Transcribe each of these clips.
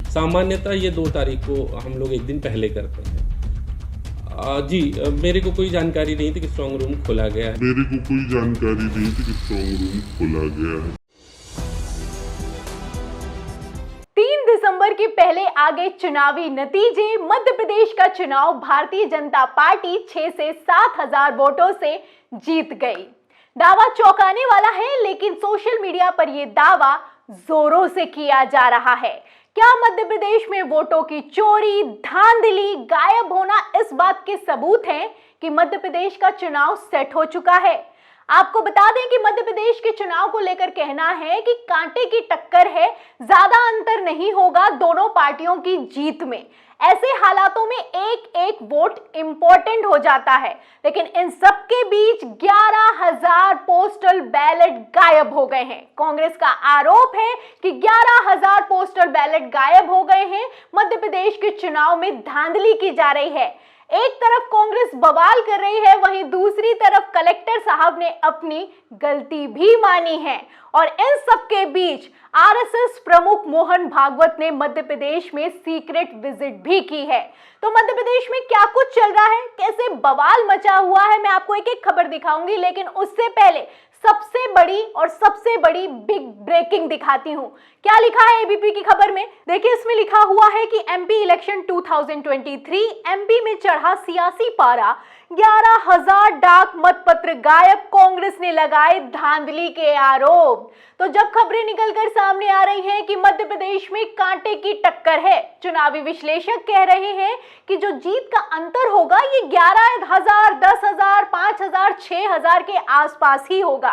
सामान्यतः ये 2 तारीख को हम लोग एक दिन पहले करते हैं। जी, मेरे को कोई जानकारी नहीं थी कि स्ट्रांग रूम खोला गया है। 3 दिसंबर के पहले आगे चुनावी नतीजे। मध्य प्रदेश का चुनाव भारतीय जनता पार्टी 6 से 7 हजार वोटों से जीत गई। दावा चौंकाने वाला है, लेकिन सोशल मीडिया पर यह दावा जोरों से किया जा रहा है। क्या मध्य प्रदेश में वोटों की चोरी, धांधली, गायब होना इस बात के सबूत हैं कि मध्य प्रदेश का चुनाव सेट हो चुका है? आपको बता दें कि मध्य प्रदेश के चुनाव को लेकर कहना है कि कांटे की टक्कर है, ज्यादा अंतर नहीं होगा दोनों पार्टियों की जीत में। ऐसे हालातों में एक एक वोट इंपॉर्टेंट हो जाता है, लेकिन इन सब के बीच 11,000 पोस्टल बैलेट गायब हो गए हैं। कांग्रेस का आरोप है कि 11,000 पोस्टल बैलेट गायब हो गए हैं। मध्य प्रदेश के चुनाव में धांधली की जा रही है। एक तरफ कांग्रेस बवाल कर रही है, वहीं दूसरी तरफ कलेक्टर साहब ने अपनी गलती भी मानी है। और इन सब के बीच आरएसएस प्रमुख मोहन भागवत ने मध्य प्रदेश में सीक्रेट विजिट भी की है। तो मध्य प्रदेश में क्या कुछ चल रहा है, कैसे बवाल मचा हुआ है, मैं आपको एक एक खबर दिखाऊंगी। लेकिन उससे पहले सबसे बड़ी बिग ब्रेकिंग दिखाती हूं। क्या लिखा है एबीपी की खबर में? देखिए, इसमें लिखा हुआ है कि एमपी इलेक्शन 2023 एमपी में चढ़ा सियासी पारा, 11,000 डाक मतपत्र गायब, कांग्रेस ने लगाए धांधली के आरोप। तो जब खबरें निकलकर सामने आ रही हैं कि मध्य प्रदेश में कांटे की टक्कर है, चुनावी विश्लेषक कह रहे हैं कि जो जीत का अंतर होगा ये 11,000, 10,000, 5,000, 6,000 के आसपास ही होगा।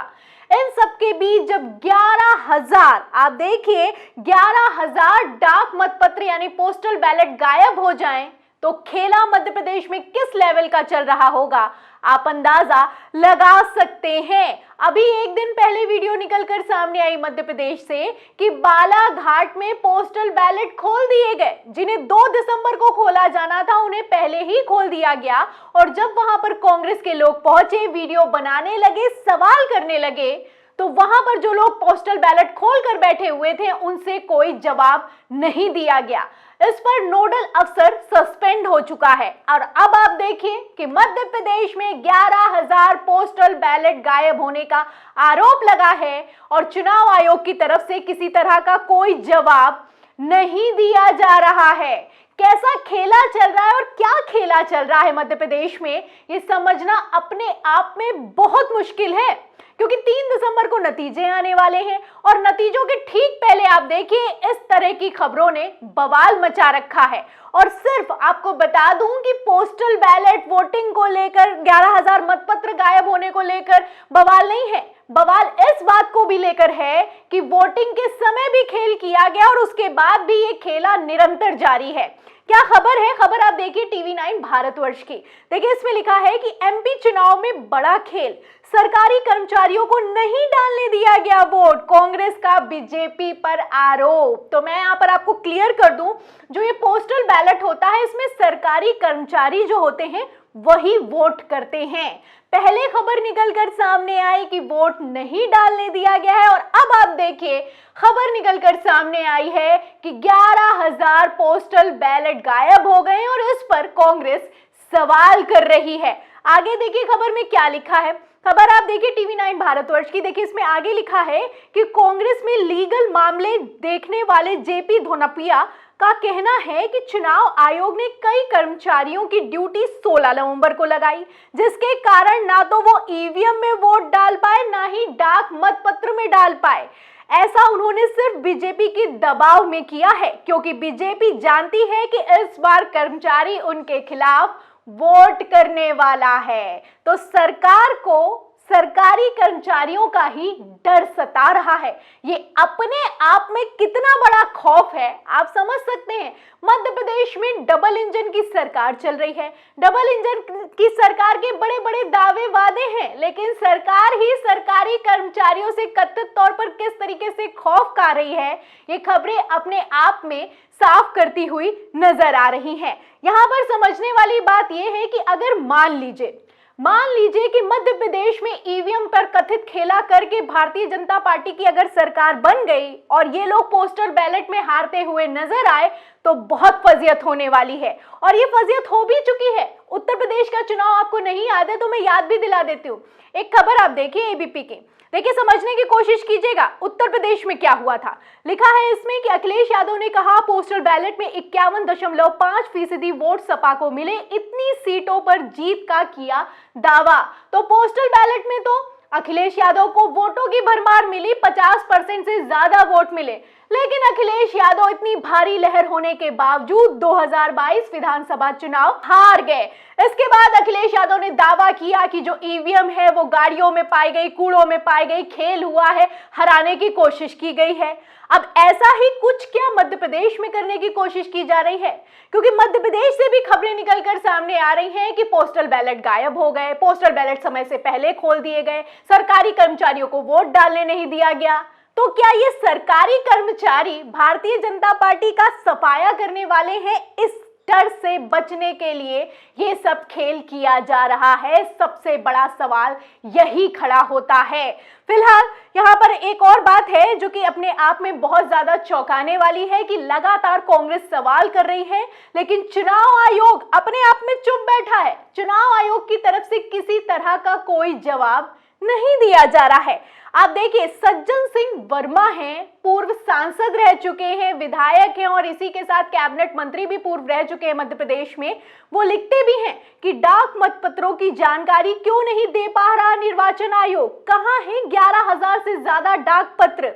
इन सब के बीच जब 11,000, आप देखिए 11,000 डाक मतपत्र यानी पोस्टल बैलेट गायब हो जाएं, तो खेला मध्य प्रदेश में किस लेवल का चल रहा होगा आप अंदाजा लगा सकते हैं। अभी एक दिन पहले वीडियो निकलकर सामने आई मध्य प्रदेश से कि बालाघाट में पोस्टल बैलेट खोल दिए गए। जिन्हें 2 दिसंबर को खोला जाना था उन्हें पहले ही खोल दिया गया। और जब वहां पर कांग्रेस के लोग पहुंचे, वीडियो बनाने लगे, सवाल करने लगे, तो वहां पर जो लोग पोस्टल बैलेट खोल कर बैठे हुए थे उनसे कोई जवाब नहीं दिया गया। इस पर नोडल अफसर सस्पेंड हो चुका है। और अब आप देखिए कि मध्य प्रदेश में 11,000 पोस्टल बैलेट गायब होने का आरोप लगा है और चुनाव आयोग की तरफ से किसी तरह का कोई जवाब नहीं दिया जा रहा है। कैसा खेला चल रहा है और क्या खेला चल रहा है मध्य प्रदेश में, ये समझना अपने आप में बहुत मुश्किल है, क्योंकि 3 दिसंबर को नतीजे आने वाले हैं और नतीजों के ठीक पहले आप देखिए इस तरह की खबरों ने बवाल मचा रखा है। और सिर्फ आपको बता दूं कि पोस्टल बैलेट वोटिंग को लेकर 11,000 मतपत्र गायब होने को लेकर बवाल नहीं है, बवाल इस बात को भी लेकर है कि वोटिंग के समय भी खेल किया गया और उसके बाद भी ये खेला निरंतर जारी है। क्या खबर है? खबर आप देखिए टीवी 9 भारतवर्ष की। देखिए, इसमें लिखा है कि एमपी चुनाव में बड़ा खेल, सरकारी कर्मचारियों को नहीं डालने दिया गया वोट, कांग्रेस का बीजेपी पर आरोप। तो मैं यहाँ पर आपको क्लियर कर दूं, जो ये पोस्टल बैलेट होता है इसमें सरकारी कर्मचारी जो होते हैं वही वोट करते हैं। पहले खबर निकलकर सामने आई कि वोट नहीं डालने दिया गया है और अब आप देखिए खबर निकलकर सामने आई है कि 11,000 पोस्टल बैलेट गायब हो गए और इस पर कांग्रेस सवाल कर रही है। आगे देखिए खबर में क्या लिखा है। खबर आप देखिए टीवी 9 भारतवर्ष की। देखिए, इसमें आगे लिखा है कि कांग्रेस में लीगल मामले देखने वाले जेपी धोनपिया का कहना है कि चुनाव आयोग ने कई कर्मचारियों की ड्यूटी 16 नवंबर को लगाई, जिसके कारण ना तो वो ईवीएम में वोट डाल पाए ना ही डाक मतपत्र में डाल पाए। ऐसा उन्होंने सिर्फ बीजेपी के दबाव में किया है, क्योंकि बीजेपी जानती है कि इस बार कर्मचारी उनके खिलाफ वोट करने वाला है। तो सरकार को सरकारी कर्मचारियों का ही डर सता रहा है। ये अपने आप में कितना बड़ा खौफ है आप समझ सकते हैं। मध्य प्रदेश में डबल इंजन की सरकार चल रही है। डबल इंजन की सरकार के बड़े बड़े दावे वादे हैं, लेकिन सरकार ही सरकारी कर्मचारियों से कथित तौर पर किस तरीके से खौफ खा रही है, ये खबरें अपने आप में साफ करती हुई नजर आ रही हैं। यहाँ पर समझने वाली बात यह है कि अगर मान लीजिए मान लीजिए कि मध्य प्रदेश में ईवीएम पर कथित खेला करके भारतीय जनता पार्टी की अगर सरकार बन गई और ये लोग पोस्टल बैलेट में हारते हुए नजर आए तो बहुत फजीयत होने वाली है, और ये फजीयत हो भी चुकी है। उत्तर प्रदेश का चुनाव आपको नहीं याद है तो मैं याद भी दिला देती हूँ। एक खबर आप देखिए एबीपी की, देखिए समझने की कोशिश कीजिएगा उत्तर प्रदेश में क्या हुआ था। लिखा है इसमें कि अखिलेश यादव ने कहा पोस्टल बैलेट में 51.5% वोट सपा को मिले, इतनी सीटों पर जीत का किया दावा। तो पोस्टल बैलेट में तो अखिलेश यादव को वोटों की भरमार मिली, 50% से ज्यादा वोट मिले, लेकिन अखिलेश यादव इतनी भारी लहर होने के बावजूद 2022 विधानसभा चुनाव हार गए। इसके बाद अखिलेश यादव ने दावा किया कि जो ईवीएम है वो गाड़ियों में पाई गई, कूड़ों में पाई गई, खेल हुआ है, हराने की कोशिश की गई है। अब ऐसा ही कुछ क्या मध्य प्रदेश में करने की कोशिश की जा रही है, क्योंकि मध्य प्रदेश से भी खबरें निकलकर सामने आ रही हैं कि पोस्टल बैलेट गायब हो गए, पोस्टल बैलेट समय से पहले खोल दिए गए, सरकारी कर्मचारियों को वोट डालने नहीं दिया गया। तो क्या ये सरकारी कर्मचारी भारतीय जनता पार्टी का सफाया करने वाले हैं? इस डर से बचने के लिए ये सब खेल किया जा रहा है। सबसे बड़ा सवाल यही खड़ा होता है। फिलहाल यहाँ पर एक और बात है जो कि अपने आप में बहुत ज्यादा चौंकाने वाली है कि लगातार कांग्रेस सवाल कर रही है, लेकिन चुनाव आयोग अपने आप में चुप बैठा है। चुनाव आयोग की तरफ से किसी तरह का कोई जवाब नहीं दिया जा रहा है। आप देखिए सज्जन सिंह वर्मा हैं, पूर्व सांसद रह चुके हैं, विधायक हैं और इसी के साथ कैबिनेट मंत्री भी पूर्व रह चुके हैं मध्य प्रदेश में। वो लिखते भी हैं कि डाक मतपत्रों की जानकारी क्यों नहीं दे पा रहा निर्वाचन आयोग, कहां है 11,000 से ज्यादा डाक पत्र।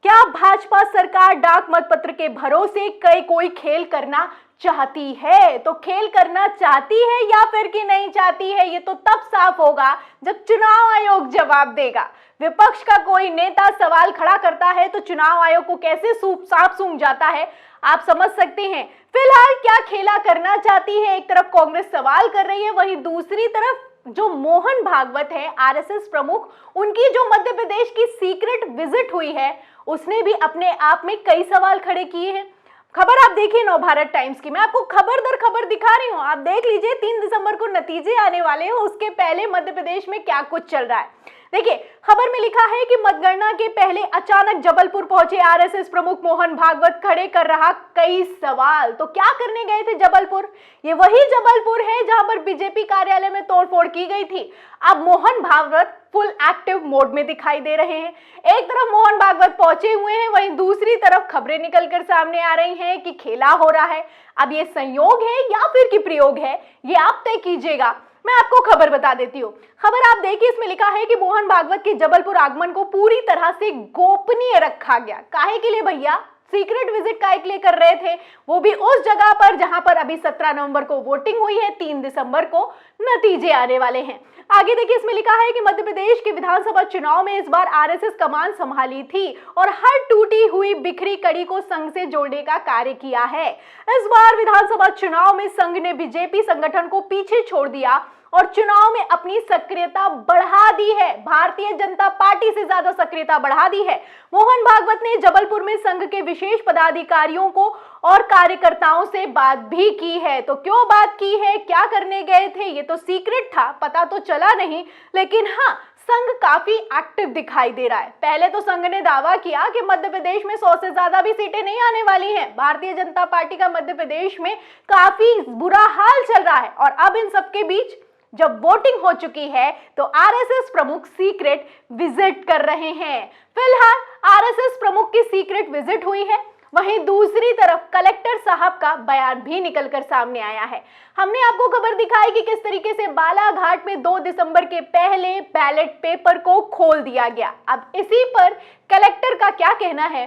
क्या भाजपा सरकार डाक मतपत्र के भरोसे कोई खेल करना चाहती है? तो खेल करना चाहती है या फिर कि नहीं चाहती है, ये तो तब साफ होगा जब चुनाव आयोग जवाब देगा। विपक्ष का कोई नेता सवाल खड़ा करता है तो चुनाव आयोग को कैसे साफ सूंघ जाता है, आप समझ सकते हैं। फिलहाल क्या खेला करना चाहती है, एक तरफ कांग्रेस सवाल कर रही है, वहीं दूसरी तरफ जो मोहन भागवत है आरएसएस प्रमुख, उनकी जो मध्य प्रदेश की सीक्रेट विजिट हुई है उसने भी अपने आप में कई सवाल खड़े किए हैं। खबर आप देखिए नवभारत टाइम्स की, मैं आपको खबर दर खबर दिखा रही हूं, आप देख लीजिए 3 दिसंबर को नतीजे आने वाले हैं, उसके पहले मध्य प्रदेश में क्या कुछ चल रहा है। देखिए खबर में लिखा है कि मतगणना के पहले अचानक जबलपुर पहुंचे आरएसएस प्रमुख मोहन भागवत, खड़े कर रहा कई सवाल। तो क्या करने गए थे जबलपुर? ये वही जबलपुर है जहां पर बीजेपी कार्यालय में तोड़फोड़ की गई थी। अब Mohan Bhagwat full active mode में दिखाई दे रहे हैं। एक तरफ मोहन भागवत पहुंचे हुए हैं, वहीं दूसरी तरफ खबरें निकलकर सामने आ रही हैं कि खेला हो रहा है। अब ये संयोग है या फिर कि प्रयोग है, ये आप तय कीजिएगा। मैं आपको खबर बता देती हूँ। खबर आप देखिए, इसमें लिखा है कि मोहन भागवत के जबलपुर आगमन को पूरी तरह से गोपनीय रखा गया। काहे के लिए भैया? सीक्रेट विजिट काहे के लिए कर रहे थे? वो भी उस जगह पर जहां पर अभी 17 नवंबर को वोटिंग हुई है, 3 दिसंबर को नतीजे आने वाले हैं। आगे देखिए इसमें लिखा है कि मध्य प्रदेश के विधानसभा चुनाव में इस बार आरएसएस कमान संभाली थी और हर टूटी हुई बिखरी कड़ी को संघ से जोड़ने का कार्य किया है। इस बार विधानसभा चुनाव में संघ ने बीजेपी संगठन को पीछे छोड़ दिया और चुनाव में अपनी सक्रियता बढ़ा दी है। भारतीय जनता पार्टी से ज्यादा सक्रियता बढ़ा दी है। मोहन भागवत ने जबलपुर में संघ के विशेष पदाधिकारियों को और कार्यकर्ताओं से बात भी की है। तो क्यों बात की है, क्या करने गए थे, ये तो सीक्रेट था, पता तो चला नहीं, लेकिन हाँ संघ काफी एक्टिव दिखाई दे रहा है। पहले तो संघ ने दावा किया कि मध्य प्रदेश में 100 से ज्यादा भी सीटें नहीं आने वाली हैं। भारतीय जनता पार्टी का मध्य प्रदेश में काफी बुरा हाल चल रहा है और अब इन सबके बीच जब वोटिंग हो चुकी है तो आरएसएस प्रमुख सीक्रेट विजिट कर रहे हैं। फिलहाल आरएसएस प्रमुख की सीक्रेट विजिट हुई है, वहीं दूसरी तरफ कलेक्टर साहब का बयान भी निकलकर सामने आया है। हमने आपको खबर दिखाई कि किस तरीके से बालाघाट में 2 दिसंबर के पहले बैलेट पेपर को खोल दिया गया। अब इसी पर कलेक्टर का क्या कहना है,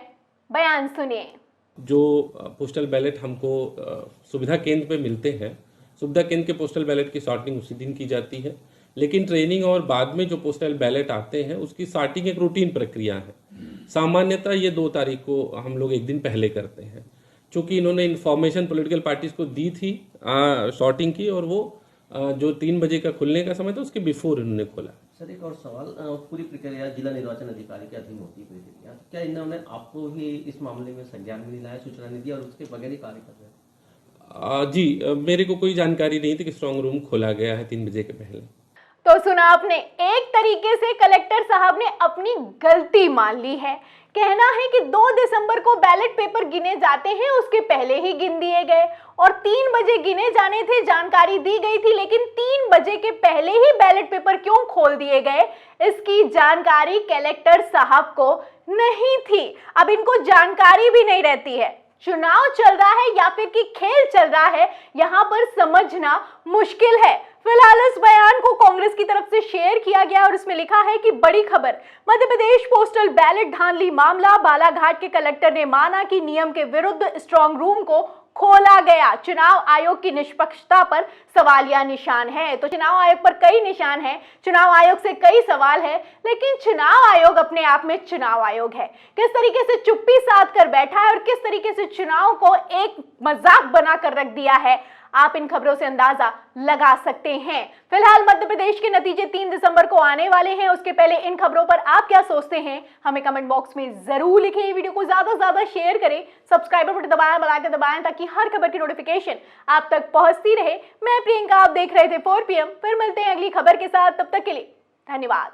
बयान सुनिए। जो पोस्टल बैलेट हमको सुविधा केंद्र पे मिलते हैं, सुविधा केंद्र के पोस्टल बैलेट की सॉर्टिंग उसी दिन की जाती है, लेकिन ट्रेनिंग और बाद में जो पोस्टल बैलेट आते हैं उसकी सॉर्टिंग एक रूटीन प्रक्रिया है। सामान्यतः ये 2 तारीख को हम लोग एक दिन पहले करते हैं। चूंकि इन्होंने इन्फॉर्मेशन पॉलिटिकल पार्टीज को दी थी सॉर्टिंग की, और वो जो 3 बजे का खुलने का समय था उसके बिफोर इन्होंने खोला। सर एक और सवाल, पूरी प्रक्रिया जिला निर्वाचन अधिकारी के अधीन होती है पूरी प्रक्रिया, क्या इन्होंने आपको ही इस मामले में संज्ञान में नहीं लाया, सूचना नहीं दी और उसके बगैर ही कार्य कर रहे हैं? जी, मेरे को कोई जानकारी नहीं थी कि स्ट्रांग रूम खोला गया है 3 बजे के पहले। तो सुना आपने, एक तरीके से कलेक्टर साहब ने अपनी गलती मान ली है। कहना है कि 2 दिसंबर को बैलेट पेपर गिने जाते हैं, उसके पहले ही गिन दिए गए और 3 बजे गिने जाने थे, जानकारी दी गई थी, लेकिन 3 बजे के पहले ही बैलेट पेपर क्यों खोल दिए गए, इसकी जानकारी कलेक्टर साहब को नहीं थी। अब इनको जानकारी भी नहीं रहती है, चुनाव चल रहा है या फिर कि खेल चल रहा है, यहां पर समझना मुश्किल है। फिलहाल इस बयान को कांग्रेस की तरफ से शेयर किया गया और इसमें लिखा है कि बड़ी खबर, मध्य प्रदेश पोस्टल बैलेट धांधली मामला, बालाघाट के कलेक्टर ने माना कि नियम के विरुद्ध स्ट्रांग रूम को खोला गया। चुनाव आयोग की निष्पक्षता पर सवालिया निशान है। तो चुनाव आयोग पर कई निशान हैं, चुनाव आयोग से कई सवाल है, लेकिन चुनाव आयोग अपने आप में चुनाव आयोग है। किस तरीके से चुप्पी साध कर बैठा है और किस तरीके से चुनाव को एक मजाक बनाकर रख दिया है, आप इन खबरों से अंदाजा लगा सकते हैं। फिलहाल मध्य प्रदेश के नतीजे 3 दिसंबर को आने वाले हैं, उसके पहले इन खबरों पर आप क्या सोचते हैं हमें कमेंट बॉक्स में जरूर लिखें। वीडियो को ज्यादा से ज्यादा शेयर करें, सब्सक्राइबर बटन दबाएं, बेल आइकन दबाएं ताकि हर खबर की नोटिफिकेशन आप तक पहुंचती रहे। मैं प्रियंका, आप देख रहे थे 4 PM। फिर मिलते हैं अगली खबर के साथ, तब तक के लिए धन्यवाद।